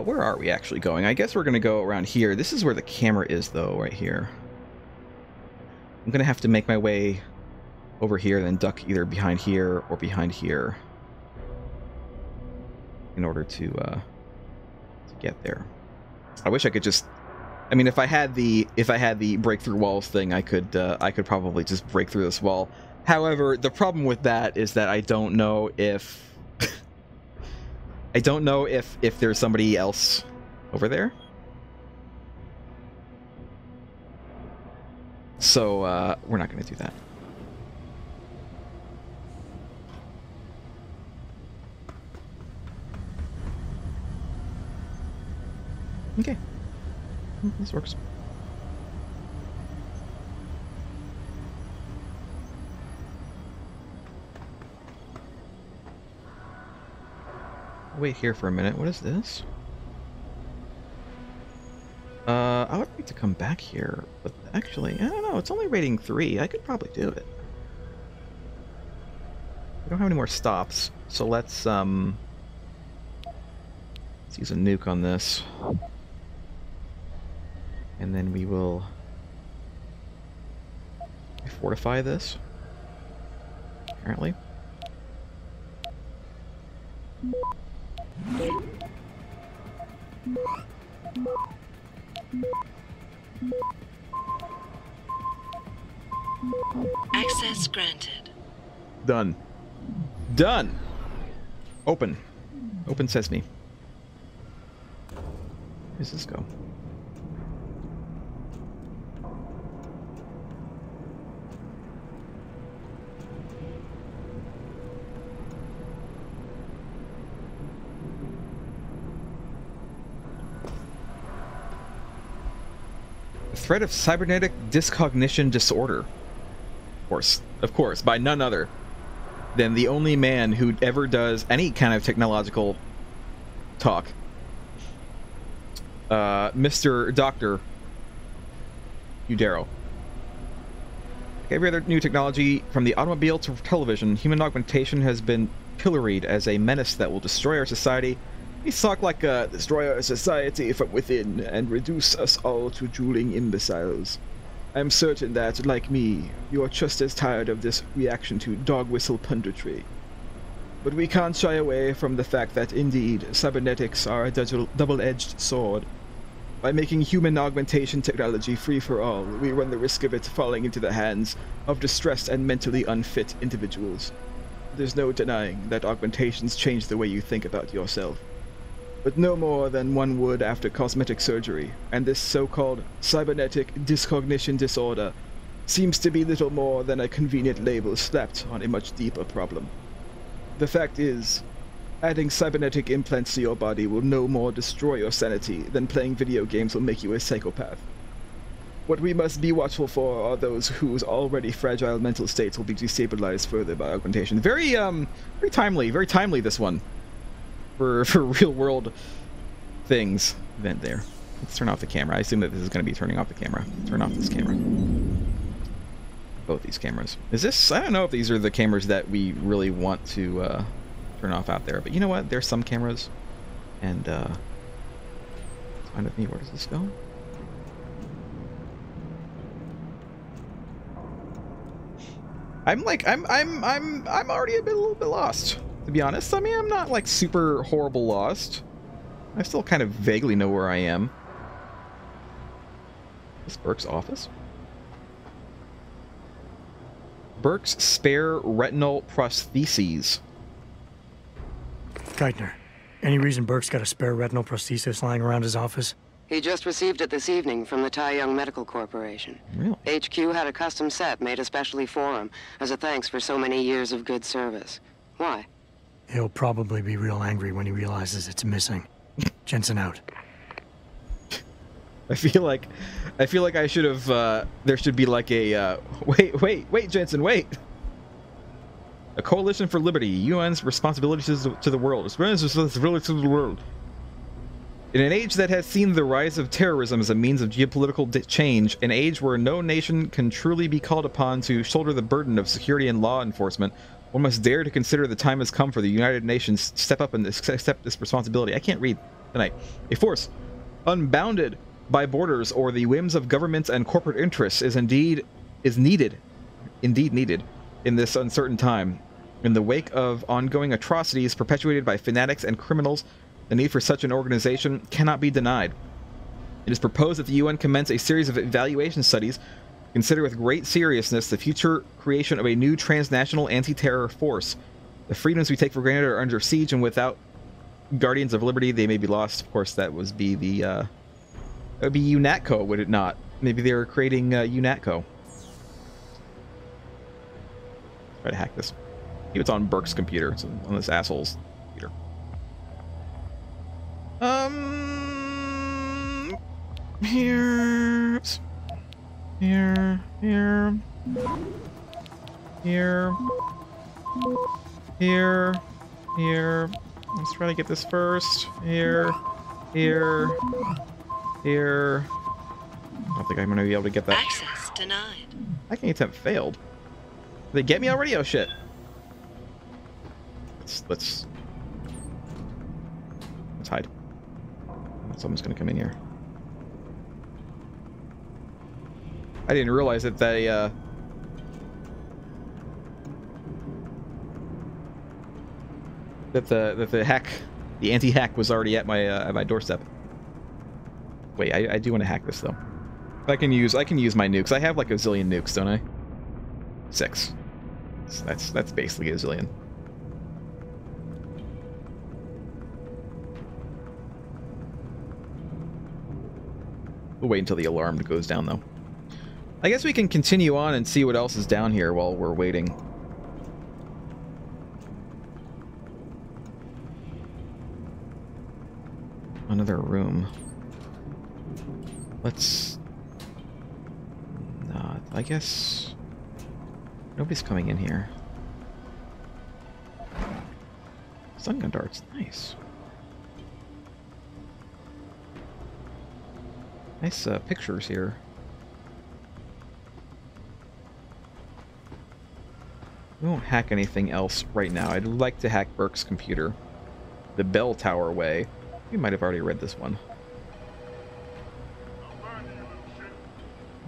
Where are we actually going? I guess we're going to go around here. This is where the camera is, though, right here. I'm going to have to make my way over here, then duck either behind here or behind here in order to get there. I wish I could just... I mean, if I had the break through walls thing, I could probably just break through this wall. However, the problem with that is that I don't know if if there's somebody else over there. So we're not going to do that. Okay. This works. Wait here for a minute. What is this? I would like to come back here, but actually, I don't know. It's only rating 3. I could probably do it. We don't have any more stops, so let's use a nuke on this. And then we will fortify this, apparently. Access granted. Done. Done! Open. Open sesame. Where does this go? Threat of cybernetic discognition disorder. Of course, by none other than the only man who ever does any kind of technological talk. Mr. Dr. Udero. Like every other new technology, from the automobile to television, human augmentation has been pilloried as a menace that will destroy our society. We talk like destroy our society from within and reduce us all to drooling imbeciles. I'm certain that, like me, you are just as tired of this reaction to dog whistle punditry. But we can't shy away from the fact that, indeed, cybernetics are a double-edged sword. By making human augmentation technology free for all, we run the risk of it falling into the hands of distressed and mentally unfit individuals. There's no denying that augmentations change the way you think about yourself. But no more than one would after cosmetic surgery, and this so-called cybernetic discognition disorder seems to be little more than a convenient label slapped on a much deeper problem. The fact is, adding cybernetic implants to your body will no more destroy your sanity than playing video games will make you a psychopath. What we must be watchful for are those whose already fragile mental states will be destabilized further by augmentation. Very timely this one. For real world things event there. Let's turn off the camera. I assume that this is going to be turning off the camera. Turn off this camera. Both these cameras. Is this... I don't know if these are the cameras that we really want to turn off out there, but you know what? There's some cameras, and fine with me. Where does this go? I'm already a little bit lost, to be honest. I mean, I'm not like super horrible lost. I still kind of vaguely know where I am. Is this Burke's office? Burke's spare retinal prostheses. Geithner, any reason Burke's got a spare retinal prosthesis lying around his office? He just received it this evening from the Tai Young Medical Corporation. Really? HQ had a custom set made especially for him, as a thanks for so many years of good service. Why? He'll probably be real angry when he realizes it's missing. Jensen out. I feel like I should have, there should be like a, wait, Jensen, wait! A coalition for liberty, UN's responsibilities to the world. Responsibilities to the world. In an age that has seen the rise of terrorism as a means of geopolitical change, an age where no nation can truly be called upon to shoulder the burden of security and law enforcement, one must dare to consider the time has come for the United Nations to step up and accept this responsibility. I can't read tonight. A force unbounded by borders or the whims of governments and corporate interests is indeed needed in this uncertain time. In the wake of ongoing atrocities perpetuated by fanatics and criminals, the need for such an organization cannot be denied. It is proposed that the UN commence a series of evaluation studies, consider with great seriousness the future creation of a new transnational anti-terror force. The freedoms we take for granted are under siege, and without guardians of liberty, they may be lost. Of course, that would be the that would be UNATCO, would it not? Maybe they were creating UNATCO. Try to hack this. Maybe it's on Burke's computer. It's on this asshole's computer. Here. Let's try to get this first. Here. I don't think I'm gonna be able to get that. Access denied. Hacking attempt failed. Did they get me already? Oh shit. Let's hide. Someone's gonna come in here. I didn't realize that they that the hack, the anti-hack, was already at my doorstep. Wait, I do want to hack this though. I can use my nukes. I have like a zillion nukes, don't I? 6. So that's basically a zillion. We'll wait until the alarm goes down though. I guess we can continue on and see what else is down here while we're waiting. Another room. Let's... Nah, I guess... Nobody's coming in here. Stun gun darts, nice. Nice pictures here. We won't hack anything else right now. I'd like to hack Burke's computer. The bell tower way. You might have already read this one.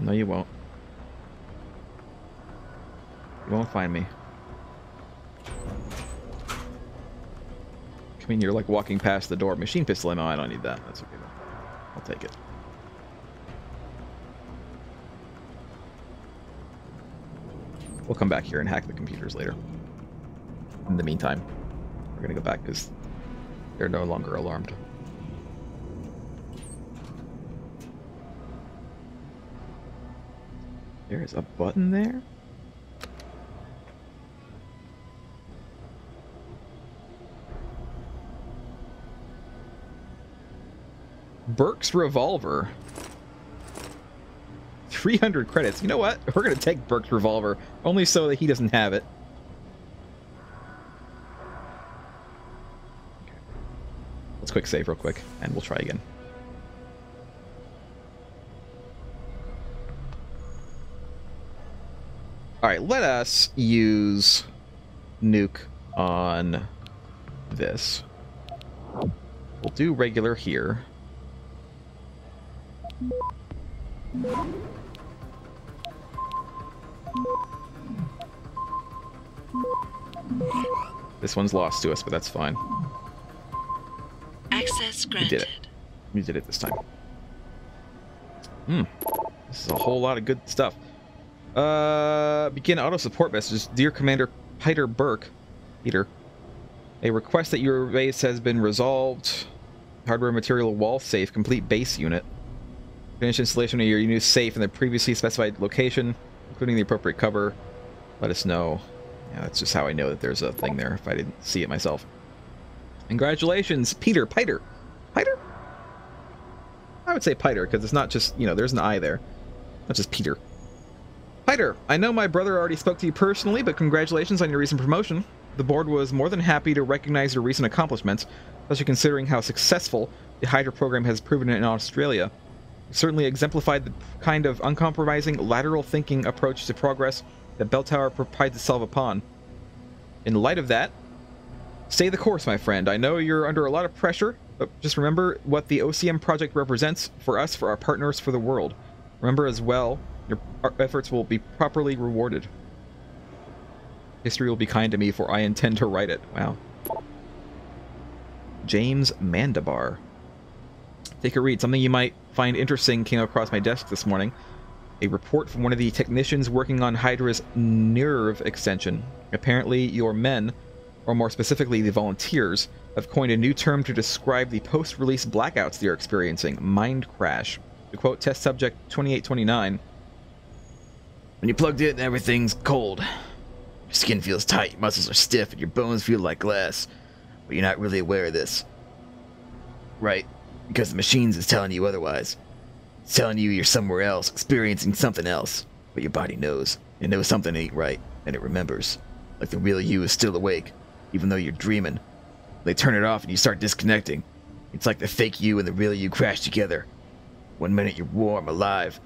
No, you won't. You won't find me. I mean, you're like walking past the door. Machine pistol ammo, I don't need that. That's okay though. I'll take it. We'll come back here and hack the computers later. In the meantime, we're gonna go back because they're no longer alarmed. There's a button there? Burke's revolver. 300 credits. You know what? We're going to take Burke's revolver, only so that he doesn't have it. Okay. Let's quick save real quick, and we'll try again. Alright, let us use nuke on this. We'll do regular here. This one's lost to us, but that's fine. Access granted. We did it. We did it this time. This is a whole lot of good stuff. Begin auto support messages. Dear Commander Peter Burke. A request that your base has been resolved. Hardware material wall safe. Complete base unit. Finish installation of your new safe in the previously specified location, including the appropriate cover. Let us know. Yeah, that's just how I know that there's a thing there if I didn't see it myself. Congratulations, Peter. Peter? I would say Peter, because it's not just, you know, there's an I there. Not just Peter. Peter, I know my brother already spoke to you personally, but congratulations on your recent promotion. The board was more than happy to recognize your recent accomplishments, especially considering how successful the Hydra program has proven in Australia. It certainly exemplified the kind of uncompromising, lateral thinking approach to progress that Bell Tower prides itself upon. In light of that, stay the course, my friend. I know you're under a lot of pressure, but just remember what the OCM project represents for us, for our partners, for the world. Remember as well, your efforts will be properly rewarded. History will be kind to me, for I intend to write it. Wow. James Mandabar. Take a read. Something you might find interesting came across my desk this morning. A report from one of the technicians working on Hydra's nerve extension. Apparently, your men, or more specifically the volunteers, have coined a new term to describe the post-release blackouts they're experiencing. Mind crash. To quote test subject 2829, "When you plugged in, everything's cold. Your skin feels tight, your muscles are stiff, and your bones feel like glass. But you're not really aware of this. Right, because the machines is telling you otherwise. It's telling you you're somewhere else, experiencing something else. But your body knows. It knows something ain't right, and it remembers. Like the real you is still awake, even though you're dreaming. They turn it off and you start disconnecting. It's like the fake you and the real you crash together. One minute you're warm, alive.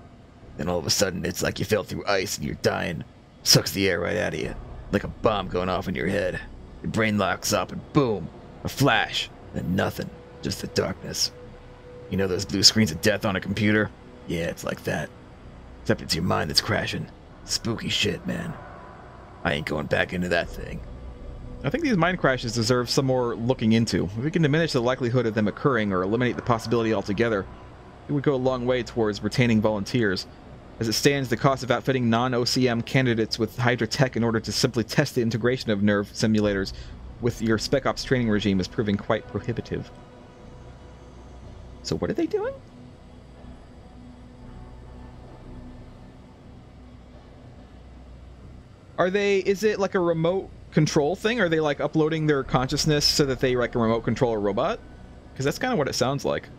Then all of a sudden it's like you fell through ice and you're dying. Sucks the air right out of you. Like a bomb going off in your head. Your brain locks up and boom, a flash, then nothing, just the darkness. You know those blue screens of death on a computer? Yeah, it's like that. Except it's your mind that's crashing. Spooky shit, man. I ain't going back into that thing." I think these mind crashes deserve some more looking into. If we can diminish the likelihood of them occurring or eliminate the possibility altogether, it would go a long way towards retaining volunteers. As it stands, the cost of outfitting non-OCM candidates with Hydra tech in order to simply test the integration of nerve simulators with your Spec Ops training regime is proving quite prohibitive. So what are they doing? Is it like a remote control thing? Are they like uploading their consciousness so that they like remote control a robot? Because that's kind of what it sounds like.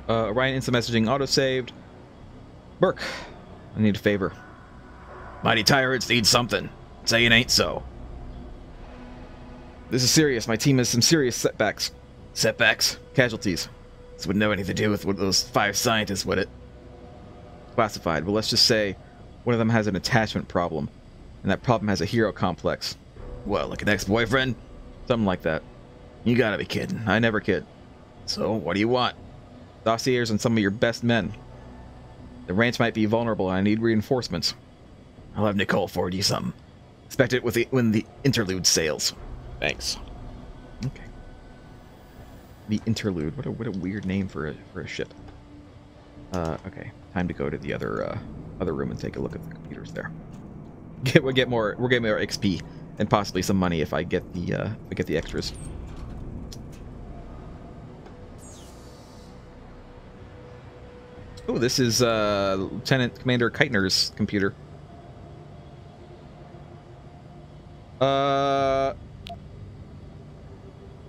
Ryan instant messaging auto-saved. Burke, I need a favor. Mighty Tyrants need something. Say it ain't so. This is serious. My team has some serious setbacks. Setbacks? Casualties. This wouldn't have anything to do with those 5 scientists, would it? Classified. Well, let's just say one of them has an attachment problem, and that problem has a hero complex. What, like an ex-boyfriend? Something like that. You gotta be kidding. I never kid. So, what do you want? Dossiers on some of your best men. The ranch might be vulnerable, and I need reinforcements. I'll have Nicole forward you something. Expect it when the interlude sails. Thanks. Okay. The interlude. What a weird name for a ship. Okay. Time to go to the other room and take a look at the computers there. We'll get more XP and possibly some money if I get the extras. Oh, this is Lieutenant Commander Keitner's computer.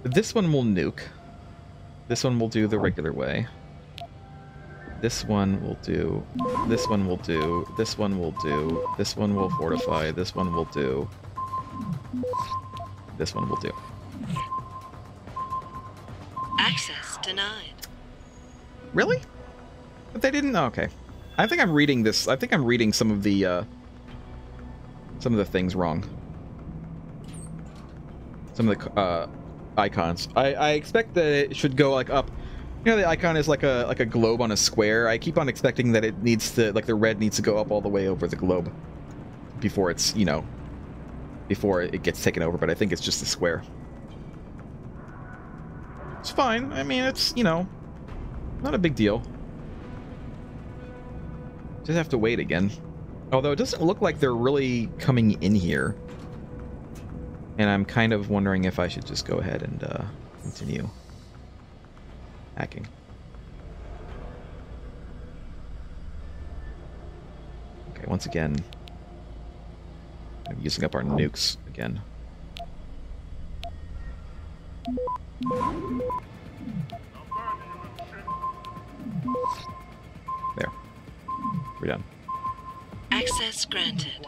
This one will nuke. This one will do the regular way. This one will do. This one will do. This one will do. This one will fortify. This one will do. This one will do. Access denied. Really? But they didn't. Oh, okay. I think I'm reading this. I think I'm reading some of the things wrong. Some of the icons. I expect that it should go like up. You know, the icon is like a globe on a square. I keep on expecting that it needs to, like, the red needs to go up all the way over the globe before it's, you know, before it gets taken over. But I think it's just a square. It's fine. I mean, it's, you know, not a big deal. Just have to wait again. Although it doesn't look like they're really coming in here. And I'm kind of wondering if I should just go ahead and continue hacking. Okay, once again, I'm using up our nukes again. There. We're done. Access granted.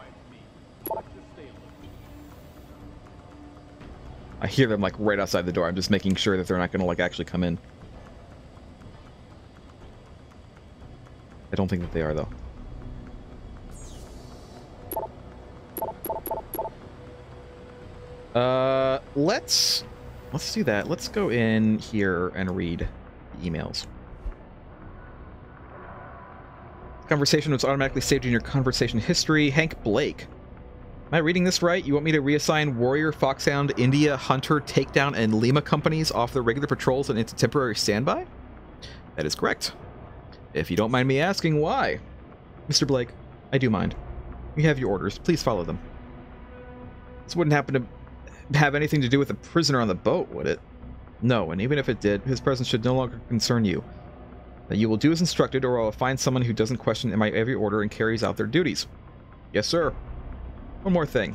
I hear them like right outside the door. I'm just making sure that they're not gonna like actually come in. I don't think that they are though. Let's do that. Let's go in here and read the emails. Conversation was automatically saved in your conversation history. Hank Blake. Am I reading this right? You want me to reassign Warrior, Foxhound, India, Hunter, Takedown, and Lima companies off their regular patrols and into temporary standby? That is correct. If you don't mind me asking why. Mr. Blake, I do mind. We have your orders. Please follow them. This wouldn't happen to have anything to do with the prisoner on the boat, would it? No, and even if it did, his presence should no longer concern you. That you will do as instructed, or I will find someone who doesn't question my every order and carries out their duties. Yes, sir. One more thing.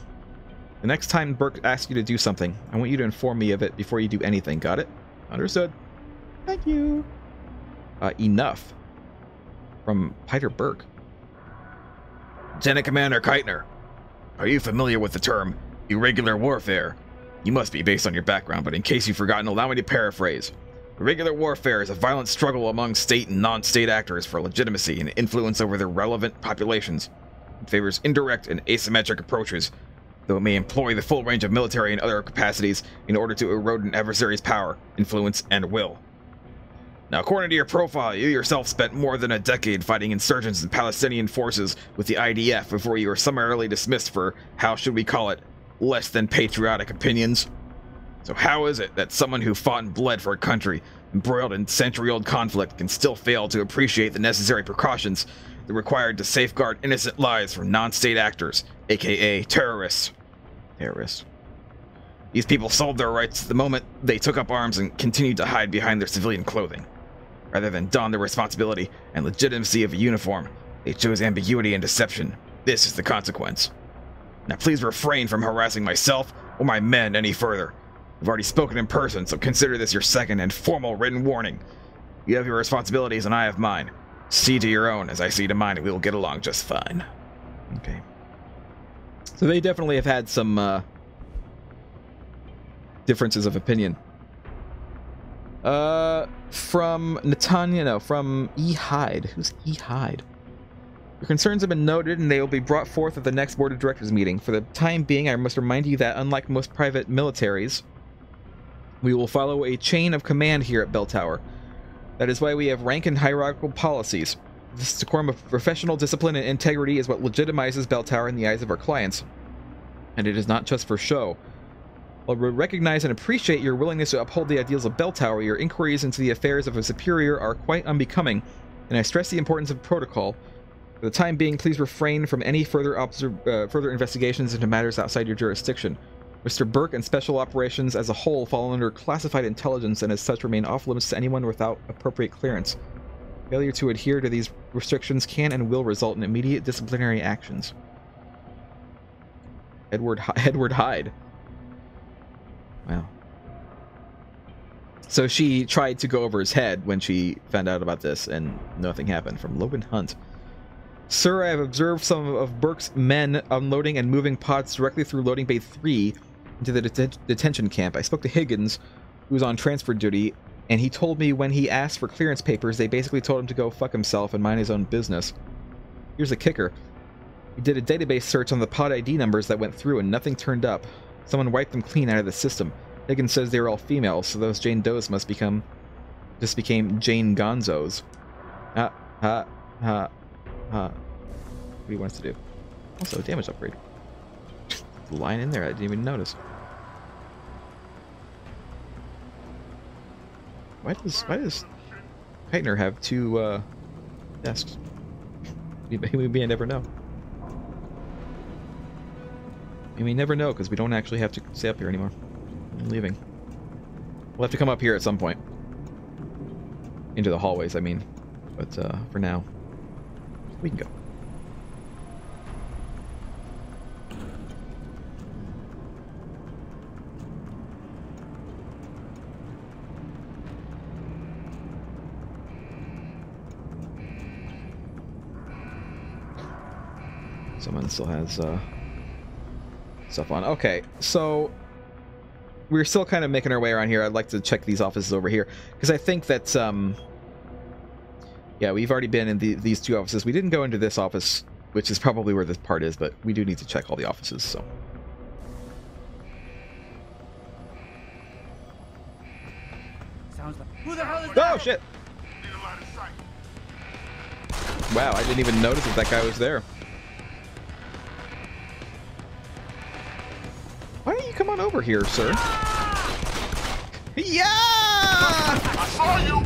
The next time Burke asks you to do something, I want you to inform me of it before you do anything. Got it? Understood. Thank you. Enough. From Peter Burke. Lieutenant Commander Keitner, are you familiar with the term irregular warfare? You must be based on your background, but in case you've forgotten, allow me to paraphrase. Irregular warfare is a violent struggle among state and non-state actors for legitimacy and influence over their relevant populations. It favors indirect and asymmetric approaches, though it may employ the full range of military and other capacities in order to erode an adversary's power, influence, and will. Now, according to your profile, you yourself spent more than a decade fighting insurgents and Palestinian forces with the IDF before you were summarily dismissed for, how should we call it, less than patriotic opinions. So how is it that someone who fought and bled for a country, embroiled in century-old conflict, can still fail to appreciate the necessary precautions that are required to safeguard innocent lives from non-state actors, aka terrorists? Terrorists. These people sold their rights the moment they took up arms and continued to hide behind their civilian clothing. Rather than don the responsibility and legitimacy of a uniform, they chose ambiguity and deception. This is the consequence. Now please refrain from harassing myself or my men any further. I've already spoken in person, so consider this your second and formal written warning. You have your responsibilities and I have mine. See to your own as I see to mine, and we will get along just fine. Okay. So they definitely have had some differences of opinion. From Netanya, no, from E. Hyde. Who's E. Hyde? Your concerns have been noted, and they will be brought forth at the next Board of Directors meeting. For the time being, I must remind you that, unlike most private militaries, we will follow a chain of command here at Bell Tower. That is why we have rank and hierarchical policies. This decorum of professional discipline and integrity is what legitimizes Bell Tower in the eyes of our clients. And it is not just for show. While we recognize and appreciate your willingness to uphold the ideals of Bell Tower, your inquiries into the affairs of a superior are quite unbecoming, and I stress the importance of protocol. For the time being, please refrain from any further investigations into matters outside your jurisdiction. Mr. Burke and Special Operations as a whole fall under classified intelligence and as such remain off-limits to anyone without appropriate clearance. Failure to adhere to these restrictions can and will result in immediate disciplinary actions. Edward Hyde. Wow. So she tried to go over his head when she found out about this, and nothing happened. From Logan Hunt. Sir, I have observed some of Burke's men unloading and moving pods directly through loading bay 3 into the detention camp. I spoke to Higgins, who was on transfer duty, and he told me when he asked for clearance papers, they basically told him to go fuck himself and mind his own business. Here's the kicker. He did a database search on the pod ID numbers that went through, and nothing turned up. Someone wiped them clean out of the system. Higgins says they were all females, so those Jane Does became Jane Gonzos. What do you want us to do? Also, damage upgrade. The line in there, I didn't even notice. Why does Keitner have two desks? We may never know. We may never know because we don't actually have to stay up here anymore. I'm leaving. We'll have to come up here at some point. Into the hallways, I mean. But for now, we can go. Someone still has stuff on. Okay, so we're still kind of making our way around here. I'd like to check these offices over here because I think that yeah, we've already been in these two offices. We didn't go into this office, which is probably where this part is, but we do need to check all the offices. So. Sounds like. Who the hell is that? Oh shit! Wow, I didn't even notice that guy was there. Why don't you come on over here, sir? Yeah! I saw you!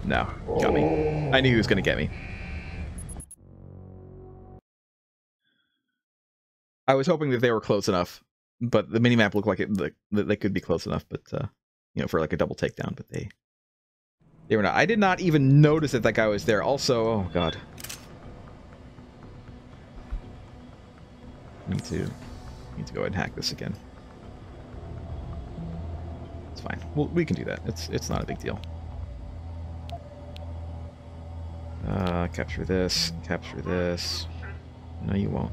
No, got me. I knew he was gonna get me. I was hoping that they were close enough, but the minimap looked like they could be close enough, but you know, for like a double takedown, but they were not. I did not even notice that guy was there. Also, oh god. Need to go ahead and hack this again. It's fine. Well, we can do that. It's not a big deal. Capture this. Capture this. No, you won't.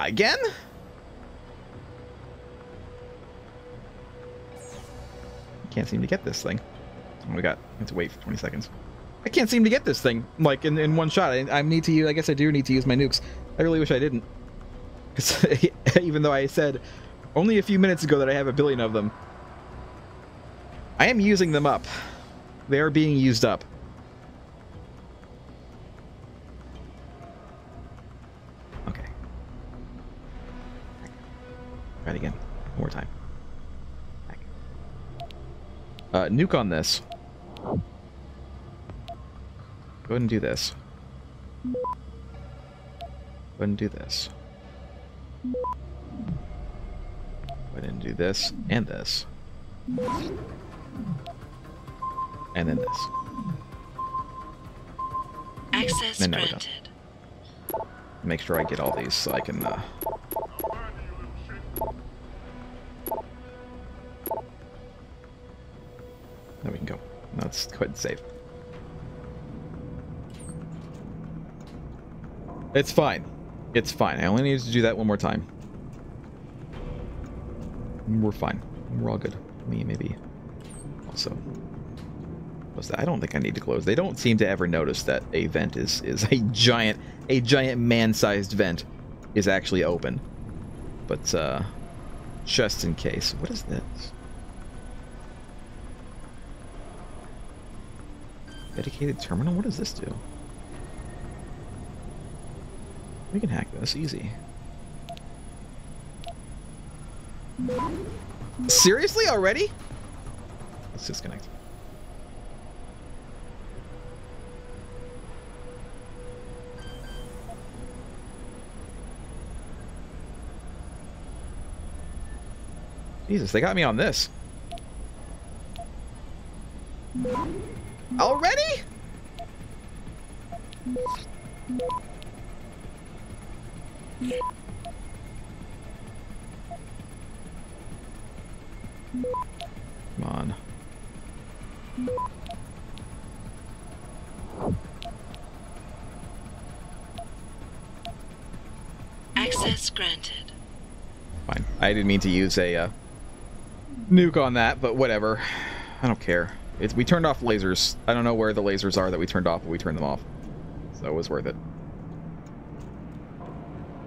Again? Can't seem to get this thing. Oh, we have to wait for 20 seconds. I can't seem to get this thing, like, in one shot. I need to use, I guess I do need to use my nukes. I really wish I didn't. Because even though I said only a few minutes ago that I have a billion of them, I am using them up. They are being used up. Okay. Try it again. One more time. Nuke on this. Go ahead and do this. Go ahead and do this. Go ahead and do this and this. And then this. Access And now we're done. granted. Make sure I get all these so I can there we can go. Now let's go ahead and save. It's fine. It's fine. I only need to do that one more time. We're fine. We're all good. Me, maybe. Also. Close that. I don't think I need to close. They don't seem to ever notice that a vent is a giant man-sized vent is actually open. But, just in case. What is this? Dedicated terminal? What does this do? We can hack this easy. Seriously? Already? Let's disconnect. Jesus, they got me on this. Already? Come on. Access granted. Fine. I didn't mean to use a nuke on that, but whatever. I don't care. We turned off lasers. I don't know where the lasers are that we turned off, but we turned them off. So it was worth it.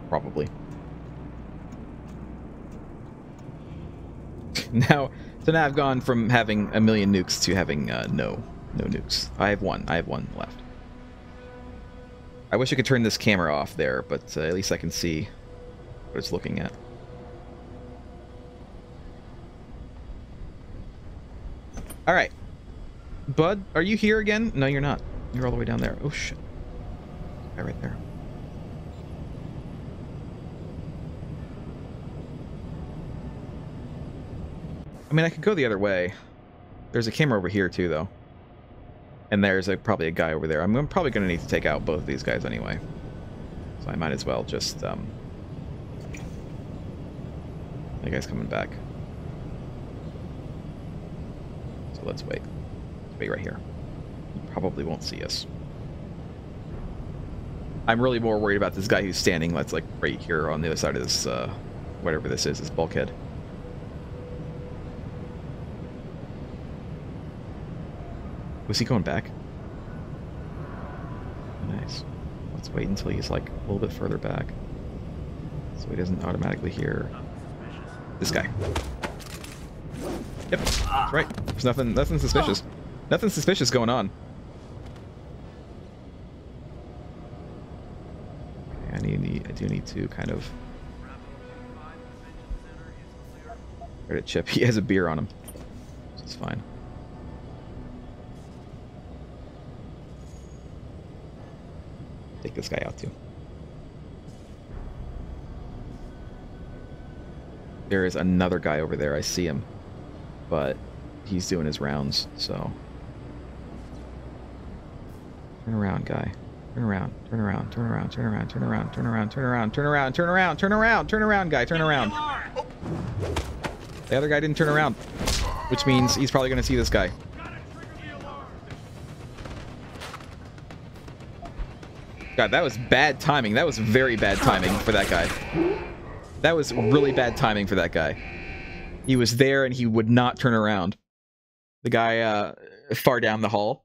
Probably. So now I've gone from having a million nukes to having no nukes. I have one left. I wish I could turn this camera off there, but at least I can see what it's looking at. Alright. Bud, are you here again? No, you're not. You're all the way down there. Oh, shit. Guy right there. I mean, I could go the other way. There's a camera over here, too, though. And there's probably a guy over there. I'm probably going to need to take out both of these guys anyway. So I might as well just, that guy's coming back. let's wait. Let's wait right here. He probably won't see us. I'm really more worried about this guy who's standing, that's like right here on the other side of this, whatever this is, this bulkhead. Was he going back? Nice. Let's wait until he's like a little bit further back, so he doesn't automatically hear this guy. Yep, that's right. There's nothing suspicious. Nothing suspicious going on. Okay, I do need to kind of try to chip. He has a beer on him, which is fine. Take this guy out too. There is another guy over there. I see him, but he's doing his rounds, so turn around, guy. Turn around, turn around, turn around, turn around, turn around, turn around, turn around, turn around, turn around, turn around, turn around, guy, turn around. The other guy didn't turn around, which means he's probably going to see this guy. God, that was bad timing. That was very bad timing for that guy. That was really bad timing for that guy. He was there and he would not turn around. The guy far down the hall.